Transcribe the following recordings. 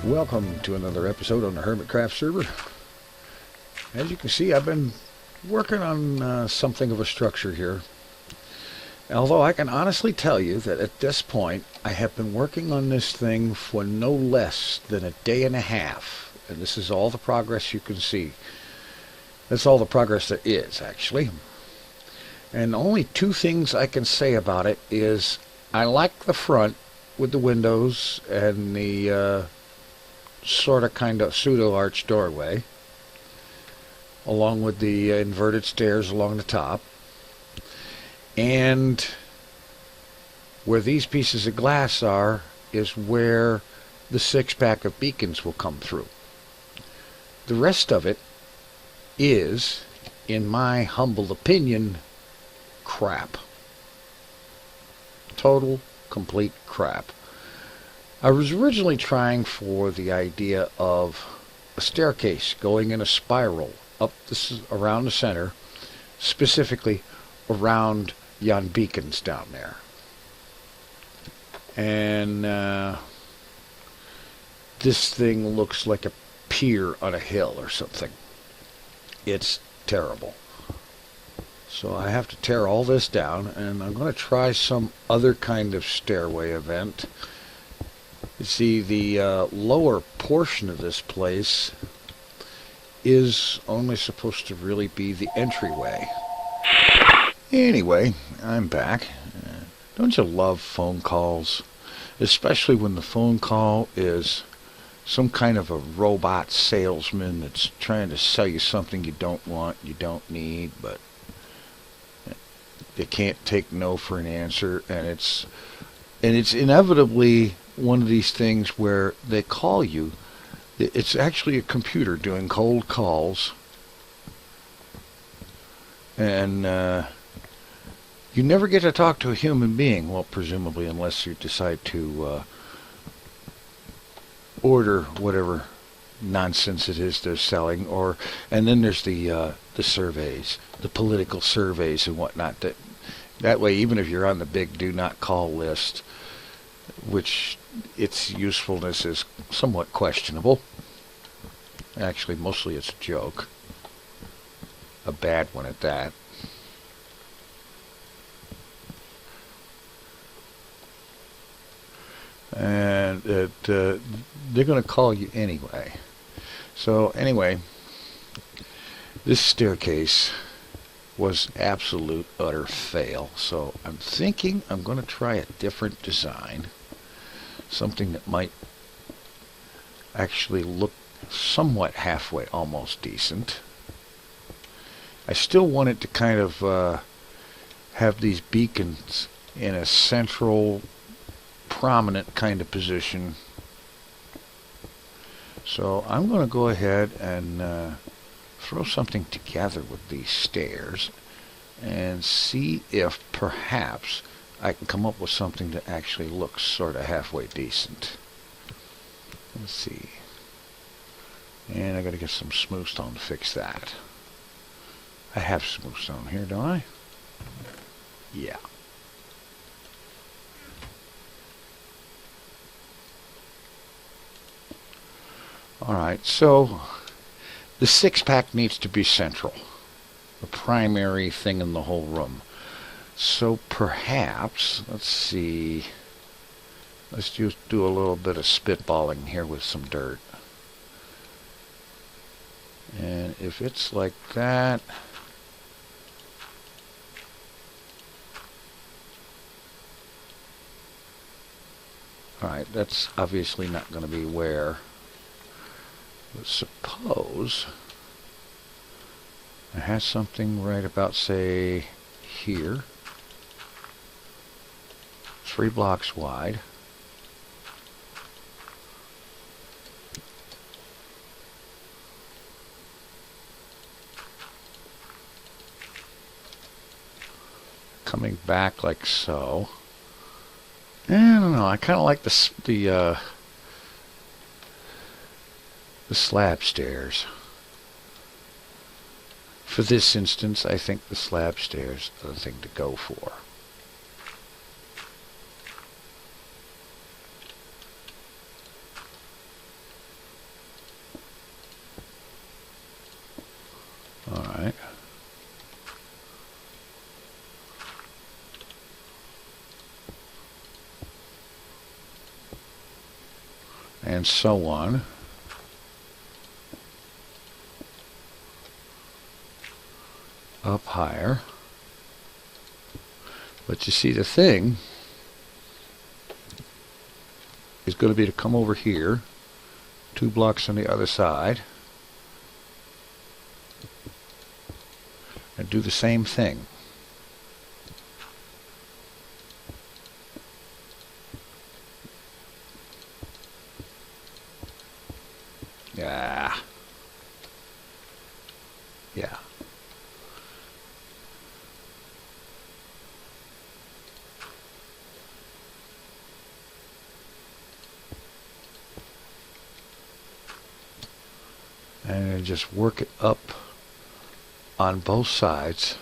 Welcome to another episode on the HermitCraft server. As you can see, I've been working on something of a structure here. Although I can honestly tell you that at this point, I have been working on this thing for no less than a day and a half. And this is all the progress you can see. That's all the progress there is, actually. And only two things I can say about it is I like the front with the windows and the sort of kind of pseudo arch doorway, along with the inverted stairs along the top. And where these pieces of glass are is where the 6-pack of beacons will come through. The rest of it is, in my humble opinion, crap. Total, complete crap. I was originally trying for the idea of a staircase going in a spiral up around the center, specifically around yon beacons down there. And this thing looks like a pier on a hill or something. It's terrible. So I have to tear all this down, and I'm going to try some other kind of stairway event. You see, the lower portion of this place is only supposed to really be the entryway. Anyway, I'm back. Don't you love phone calls? Especially when the phone call is some kind of a robot salesman that's trying to sell you something you don't want, you don't need, but they can't take no for an answer, and it's inevitably one of these things where they call you. It's actually a computer doing cold calls, and you never get to talk to a human being. Well, presumably, unless you decide to order whatever nonsense it is they're selling, and then there's the surveys, the political surveys and whatnot. That way, even if you're on the big do not call list, which its usefulness is somewhat questionable. Actually, mostly it's a joke. A bad one at that. And they're going to call you anyway. So anyway, this staircase was absolute utter fail. So I'm thinking I'm going to try a different design. Something that might actually look somewhat halfway, almost decent. I still want it to kind of have these beacons in a central, prominent kind of position. So I'm going to go ahead and throw something together with these stairs and see if perhaps I can come up with something that actually looks sort of halfway decent. Let's see. And I got to get some smooth stone to fix that. I have smooth stone here, don't I? Yeah. Alright, so the 6-pack needs to be central. The primary thing in the whole room. So perhaps, let's see, let's just do a little bit of spitballing here with some dirt. And if it's like that, alright, that's obviously not going to be where. But suppose I have something right about, say, here. 3 blocks wide. Coming back like so. I don't know. I kind of like the slab stairs. For this instance, I think the slab stairs are the thing to go for. and so on. Up higher. But you see, the thing is going to be to come over here, 2 blocks on the other side, and do the same thing. Yeah. Yeah. And then just work it up on both sides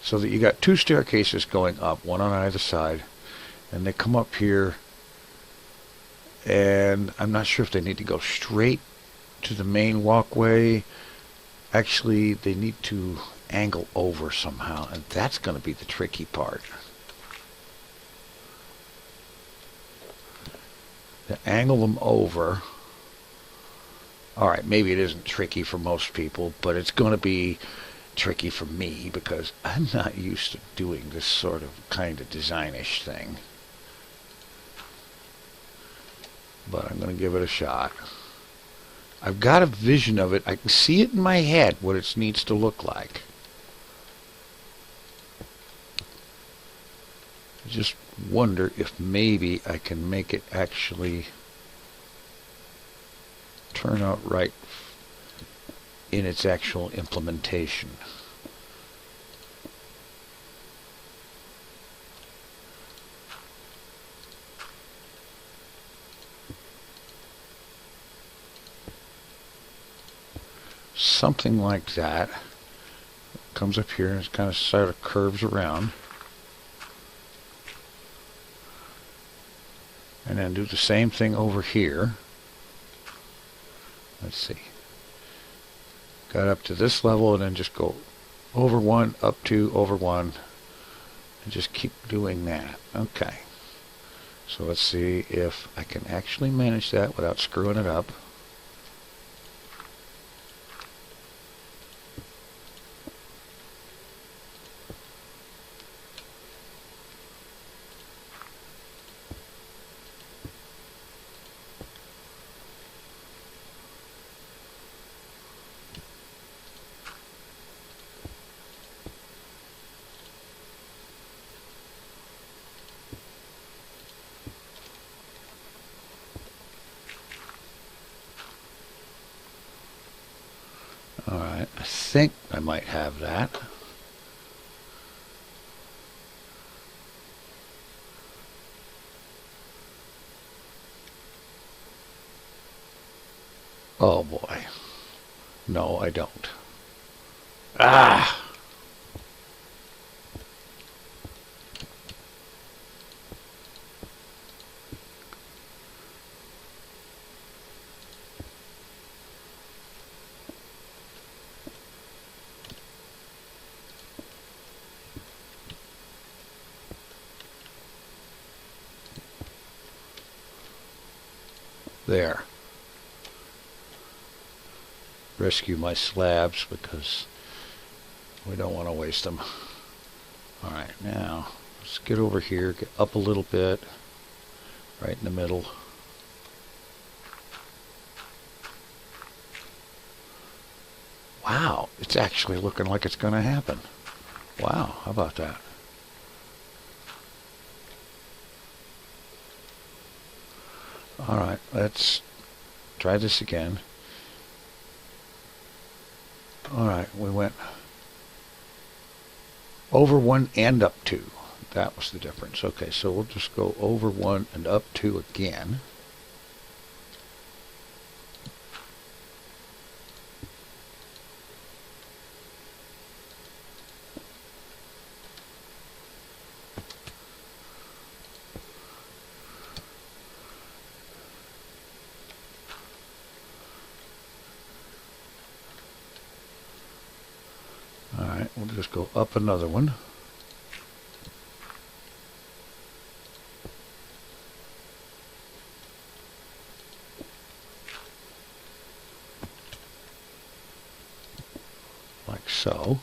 so that you got 2 staircases going up, one on either side, and they come up here, and I'm not sure if they need to go straight to the main walkway. Actually, they need to angle over somehow, and that's going to be the tricky part. To angle them over. Alright, maybe it isn't tricky for most people, but it's going to be tricky for me because I'm not used to doing this sort of kind of designish thing. But I'm going to give it a shot. I've got a vision of it. I can see it in my head what it needs to look like. I just wonder if maybe I can make it actually turn out right in its actual implementation. Something like that. Comes up here and it kind of sort of curves around. And then do the same thing over here. Let's see. Got up to this level and then just go over 1, up 2, over 1, and just keep doing that. Okay. So let's see if I can actually manage that without screwing it up. Alright, I think I might have that. Oh boy. No, I don't. Ah! There. Rescue my slabs because we don't want to waste them. Alright, now let's get over here, get up a little bit, right in the middle. Wow, it's actually looking like it's going to happen. Wow, how about that? Alright, let's try this again. Alright, we went over 1 and up 2. That was the difference. Okay, so we'll just go over 1 and up 2 again. Alright, we'll just go up another one. so.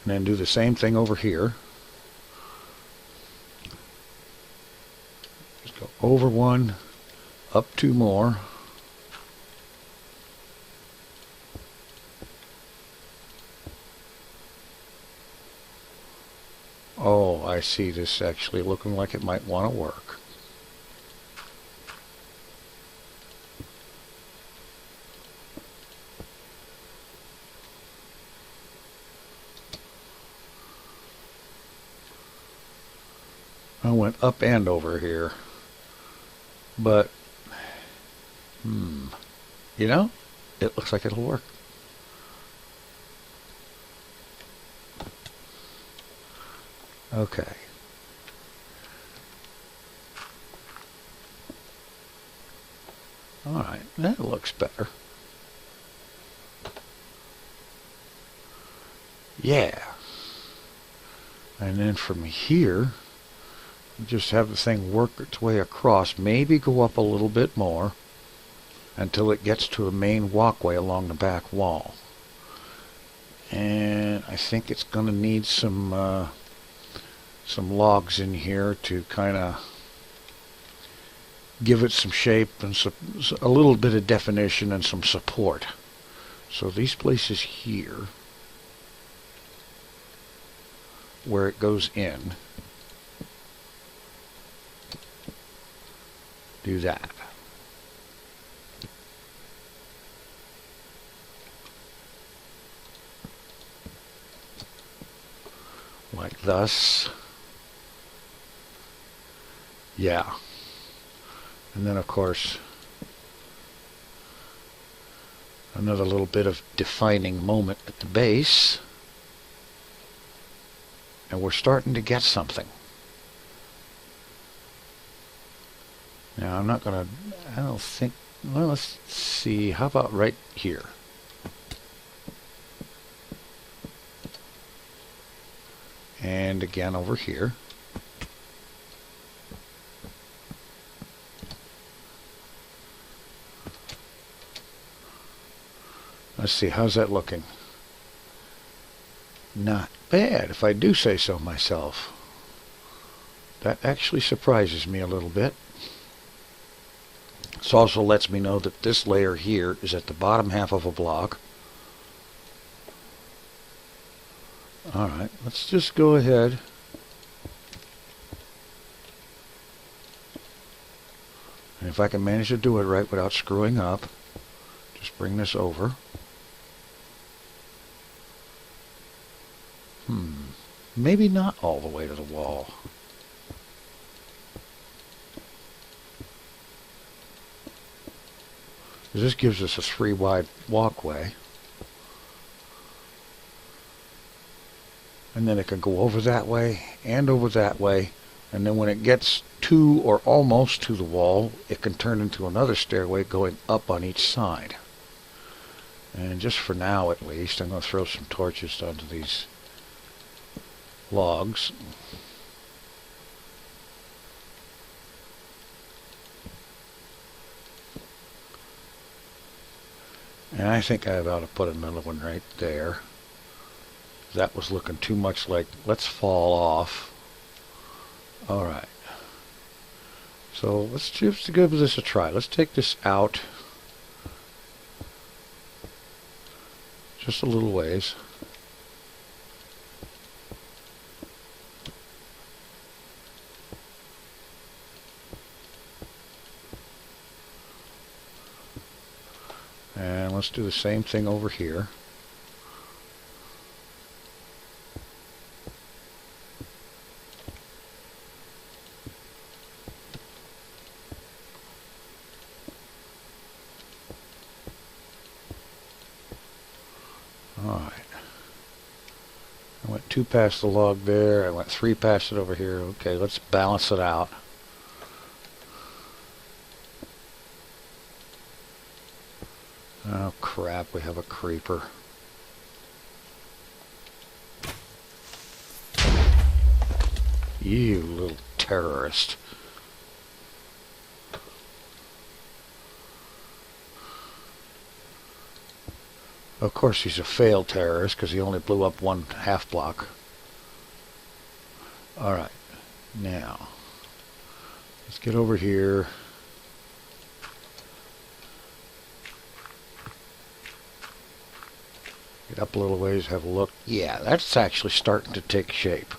And then do the same thing over here. Just go over one, up two more. Oh, I see this actually looking like it might want to work. I went up and over here, but you know, it looks like it'll work. Okay. All right, that looks better. Yeah. And then from here, just have the thing work its way across, maybe go up a little bit more until it gets to a main walkway along the back wall. And I think it's going to need some logs in here to kind of give it some shape and a little bit of definition and some support. So these places here, where it goes in, do that. Like thus. Yeah. And then of course another little bit of defining moment at the base. And we're starting to get something. Now I'm not going to, I don't think, well, let's see, how about right here? And again over here. Let's see, how's that looking? Not bad, if I do say so myself. That actually surprises me a little bit. This also lets me know that this layer here is at the bottom half of a block. Alright, let's just go ahead and if I can manage to do it right without screwing up, just bring this over. Maybe not all the way to the wall. This gives us a 3-wide walkway. And then it can go over that way and over that way. And then when it gets to or almost to the wall, it can turn into another stairway going up on each side. And just for now at least, I'm going to throw some torches onto these logs. And I think I ought to put another one right there. That was looking too much like, let's fall off. Alright. So let's just give this a try. Let's take this out just a little ways. And let's do the same thing over here. Alright. I went 2 past the log there. I went 3 past it over here. Okay, let's balance it out. Oh crap, we have a creeper. You little terrorist. Of course, he's a failed terrorist because he only blew up one half block. All right, now let's get over here. Get up a little ways, have a look. Yeah, that's actually starting to take shape.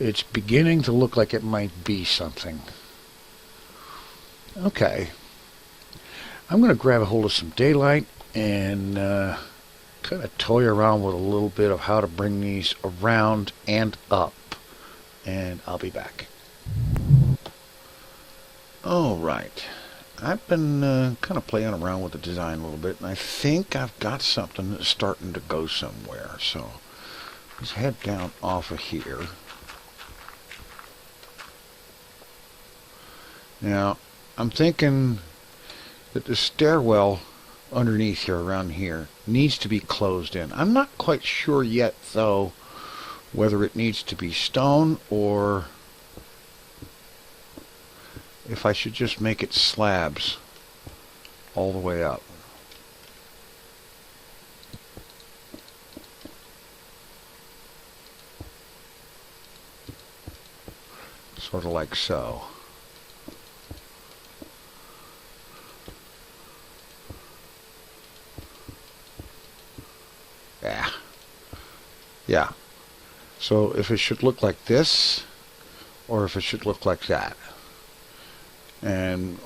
It's beginning to look like it might be something. Okay. I'm going to grab a hold of some daylight and kind of toy around with a little bit of how to bring these around and up. And I'll be back. All right. I've been kind of playing around with the design a little bit, and I think I've got something that's starting to go somewhere. So let's head down off of here. Now, I'm thinking that the stairwell underneath here, around here, needs to be closed in. I'm not quite sure yet, though, whether it needs to be stone or if I should just make it slabs all the way up. Sort of like so. Yeah. So if it should look like this, or if it should look like that.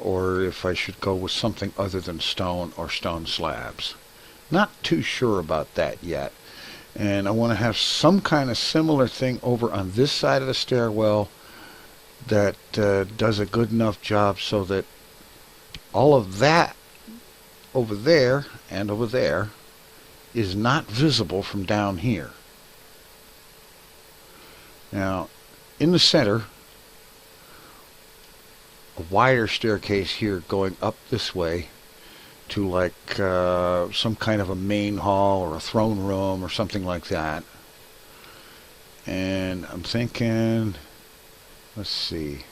Or if I should go with something other than stone or stone slabs. Not too sure about that yet. And I want to have some kind of similar thing over on this side of the stairwell that does a good enough job so that all of that over there and over there is not visible from down here. Now, in the center, a wider staircase here going up this way to like some kind of a main hall or a throne room or something like that. And I'm thinking, let's see,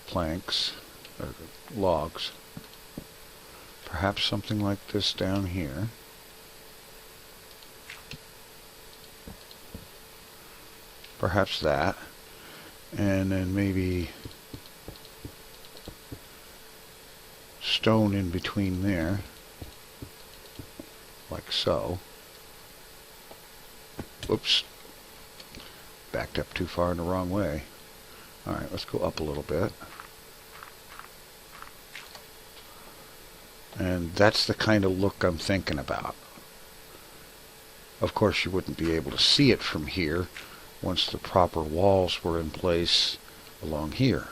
planks, or logs, perhaps something like this down here. Perhaps that, and then maybe stone in between there, like so. Whoops, backed up too far in the wrong way. Alright, let's go up a little bit. And that's the kind of look I'm thinking about. Of course, you wouldn't be able to see it from here once the proper walls were in place along here.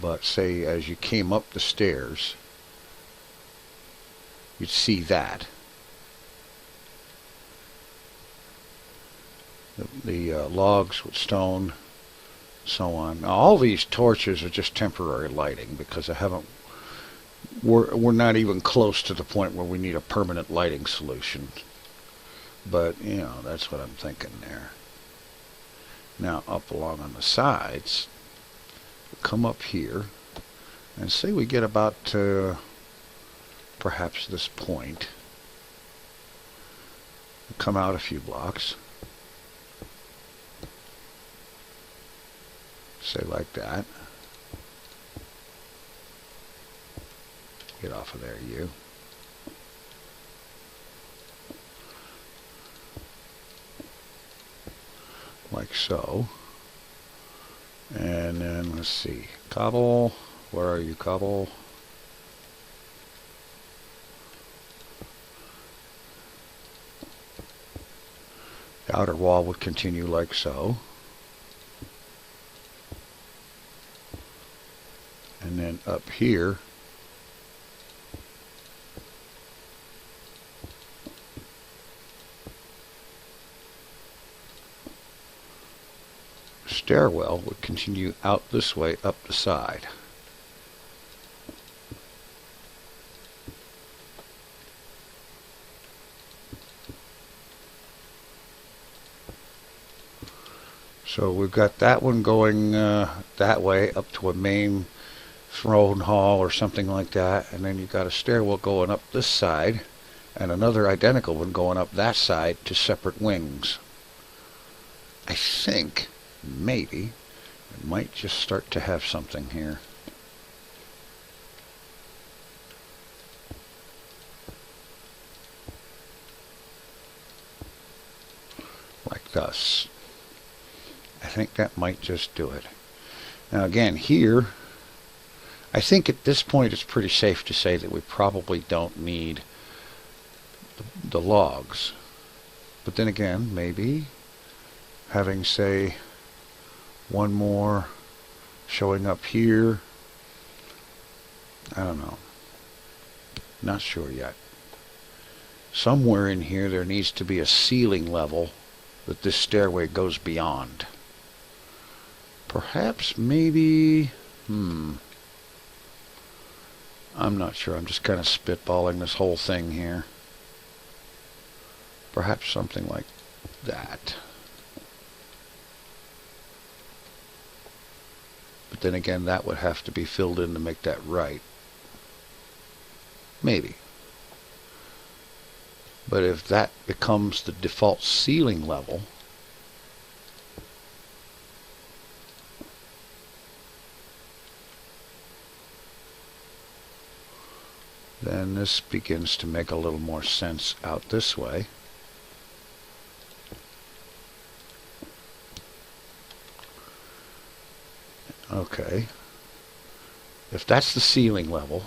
But say as you came up the stairs, you'd see that. The logs with stone, so on. Now, all these torches are just temporary lighting because we're not even close to the point where we need a permanent lighting solution. But, you know, that's what I'm thinking there. Now, up along on the sides, come up here, and say we get about perhaps this point. Come out a few blocks. Say like that. Get off of there, you. Like so. And then let's see, cobble, where are you, cobble? The outer wall would continue like so. And then up here, stairwell would continue out this way up the side. So we've got that one going that way up to a main throne hall or something like that, and then you got a stairwell going up this side and another identical one going up that side to separate wings. I think maybe it might just start to have something here. Like thus. I think that might just do it. Now again, here, I think at this point it's pretty safe to say that we probably don't need the logs. But then again, maybe having, say, one more showing up here, I don't know. Not sure yet. Somewhere in here there needs to be a ceiling level that this stairway goes beyond. Perhaps, maybe, I'm not sure. I'm just kind of spitballing this whole thing here. Perhaps something like that. But then again, that would have to be filled in to make that right. Maybe. But if that becomes the default ceiling level, then this begins to make a little more sense out this way. Okay. If that's the ceiling level,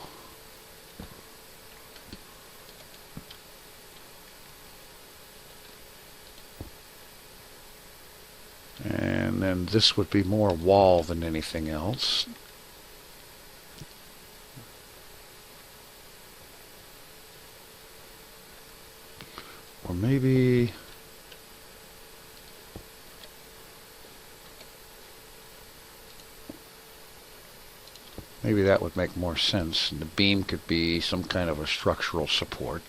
and then this would be more wall than anything else. Or maybe that would make more sense. And the beam could be some kind of a structural support.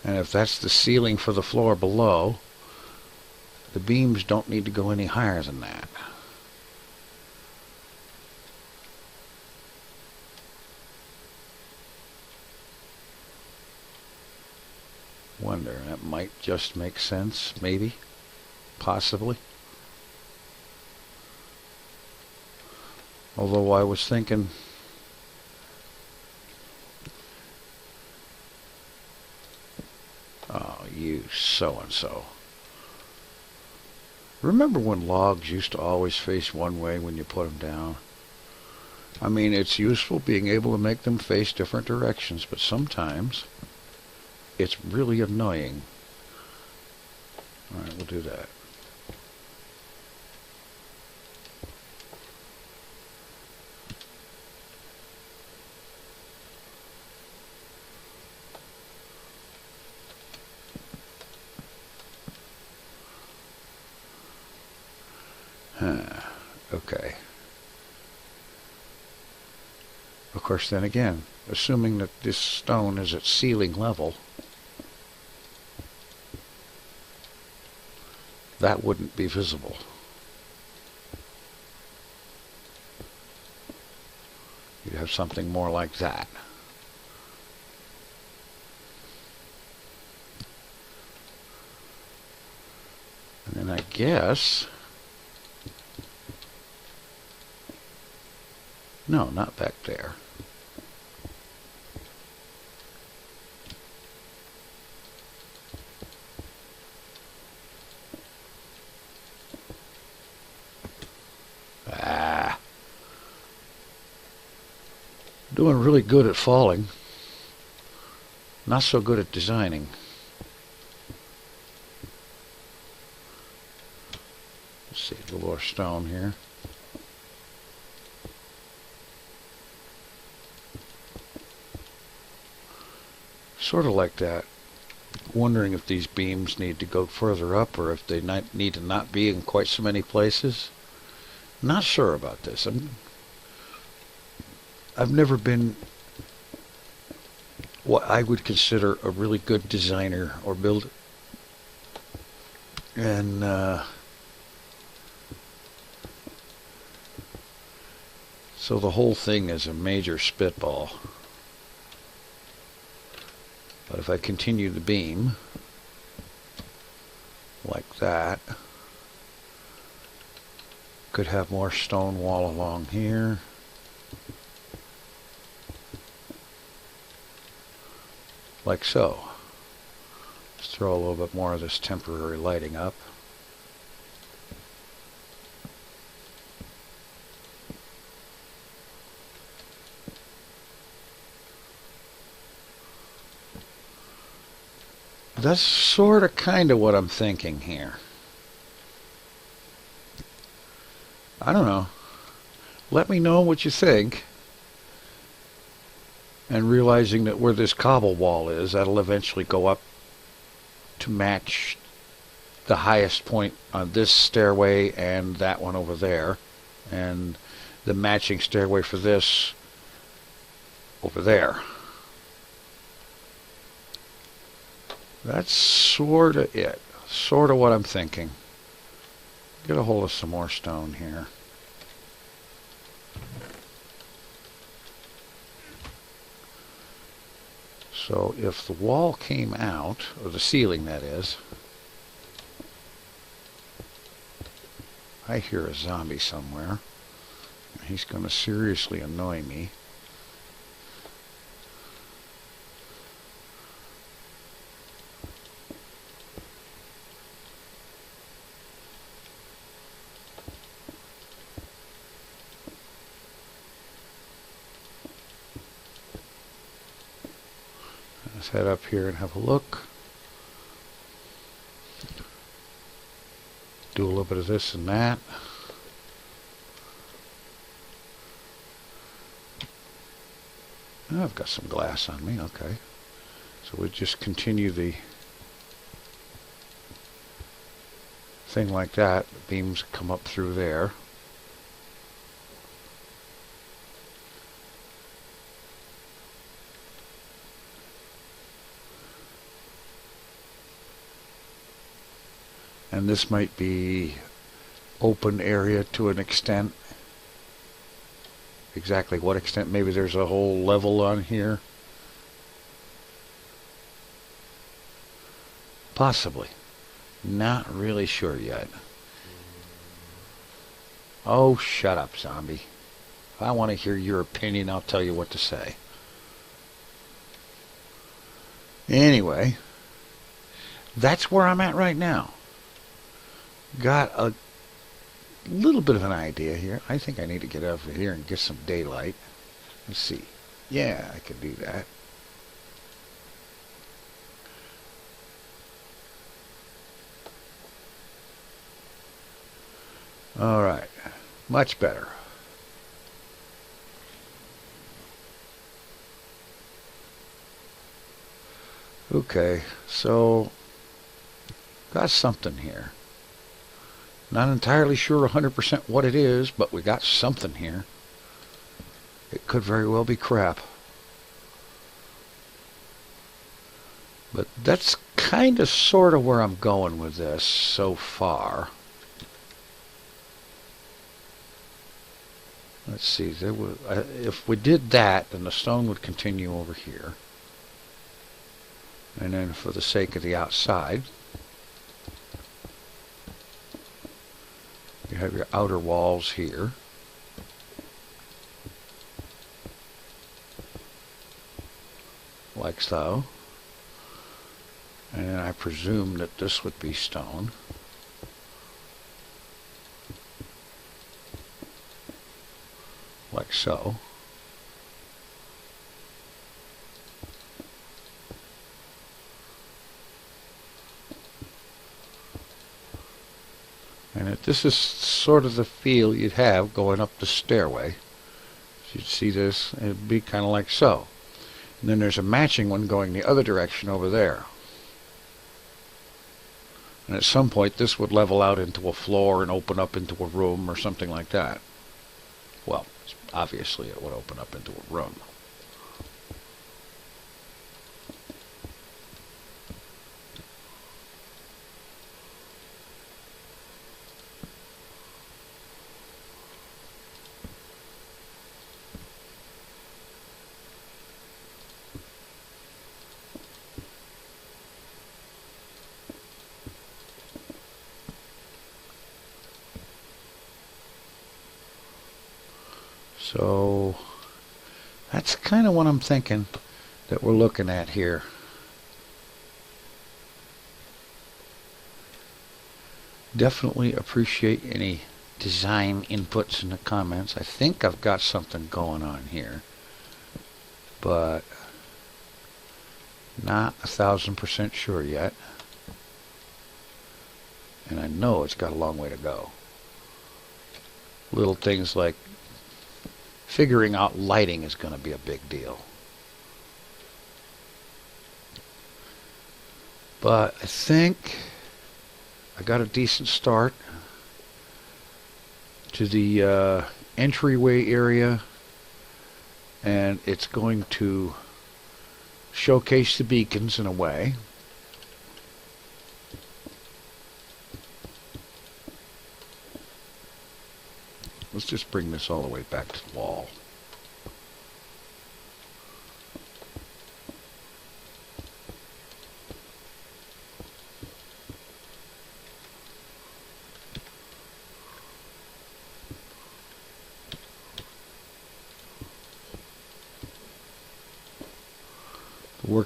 And if that's the ceiling for the floor below, the beams don't need to go any higher than that. Wonder, that might just make sense, maybe, possibly. Although I was thinking, oh, you so-and-so. Remember when logs used to always face one way when you put them down? I mean, it's useful being able to make them face different directions, but sometimes it's really annoying. Alright, we'll do that. Okay. Of course, then again, assuming that this stone is at ceiling level, that wouldn't be visible. You'd have something more like that. And then I guess, no, not back there. Doing really good at falling. Not so good at designing. Let's see, a little more stone here. Sort of like that. Wondering if these beams need to go further up or if they need to not be in quite so many places. Not sure about this. I've never been what I would consider a really good designer or builder. And so the whole thing is a major spitball. But if I continue the beam like that, could have more stone wall along here. Like so. Let's throw a little bit more of this temporary lighting up. That's sort of kind of what I'm thinking here. I don't know. Let me know what you think. And realizing that where this cobble wall is, that'll eventually go up to match the highest point on this stairway and that one over there. And the matching stairway for this over there. That's sort of it. Sort of what I'm thinking. Get a hold of some more stone here. So if the wall came out, or the ceiling that is, I hear a zombie somewhere. He's going to seriously annoy me. Let's head up here and have a look. Do a little bit of this and that. Oh, I've got some glass on me, okay. So we'll just continue the thing like that. The beams come up through there. And this might be open area to an extent. Exactly what extent? Maybe there's a whole level on here. Possibly. Not really sure yet. Oh, shut up, zombie. If I want to hear your opinion, I'll tell you what to say. Anyway, that's where I'm at right now. Got a little bit of an idea here. I think I need to get over here and get some daylight. Let's see. Yeah, I can do that. All right. Much better. Okay, so got something here. Not entirely sure 100% what it is, but we got something here. It could very well be crap. But that's kind of sort of where I'm going with this so far. Let's see, there was, if we did that, then the stone would continue over here. And then for the sake of the outside, you have your outer walls here. Like so. And then I presume that this would be stone. Like so. And this is sort of the feel you'd have going up the stairway. So you'd see this, it'd be kind of like so. And then there's a matching one going the other direction over there. And at some point this would level out into a floor and open up into a room or something like that. Well, Obviously, it would open up into a room. So that's kind of what I'm thinking that we're looking at here. Definitely appreciate any design inputs in the comments. I think I've got something going on here, but not 1,000% sure yet. And I know it's got a long way to go. Little things like figuring out lighting is going to be a big deal. But I think I got a decent start to the entryway area, and it's going to showcase the beacons in a way. Let's just bring this all the way back to the wall.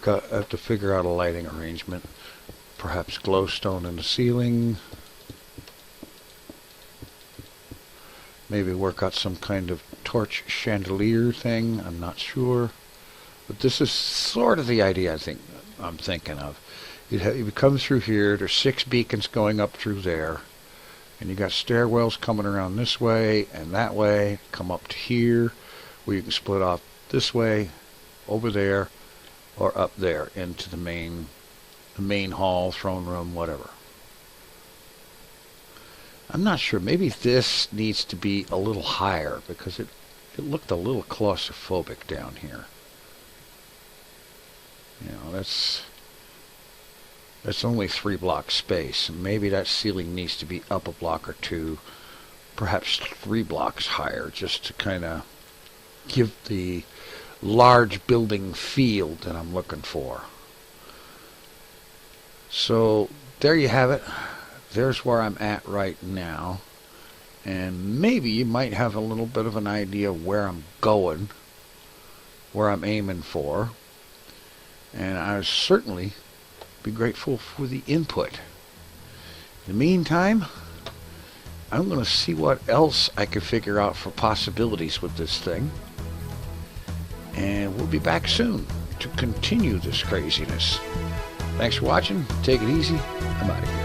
I have to figure out a lighting arrangement. Perhaps glowstone in the ceiling. Maybe work out some kind of torch chandelier thing. I'm not sure. But this is sort of the idea I'm thinking of. You come through here, there's 6 beacons going up through there. And you got stairwells coming around this way and that way. Come up to here, where you can split off this way, over there, or up there into the main hall, throne room, whatever. I'm not sure. Maybe this needs to be a little higher because it looked a little claustrophobic down here. You know, that's only 3 blocks space. Maybe that ceiling needs to be up a block or 2, perhaps 3 blocks higher, just to kind of give the large building feel that I'm looking for. So there you have it. There's where I'm at right now, and maybe you might have a little bit of an idea where I'm going, where I'm aiming for, and I would certainly be grateful for the input. In the meantime, I'm going to see what else I can figure out for possibilities with this thing, and we'll be back soon to continue this craziness. Thanks for watching. Take it easy. I'm out of here.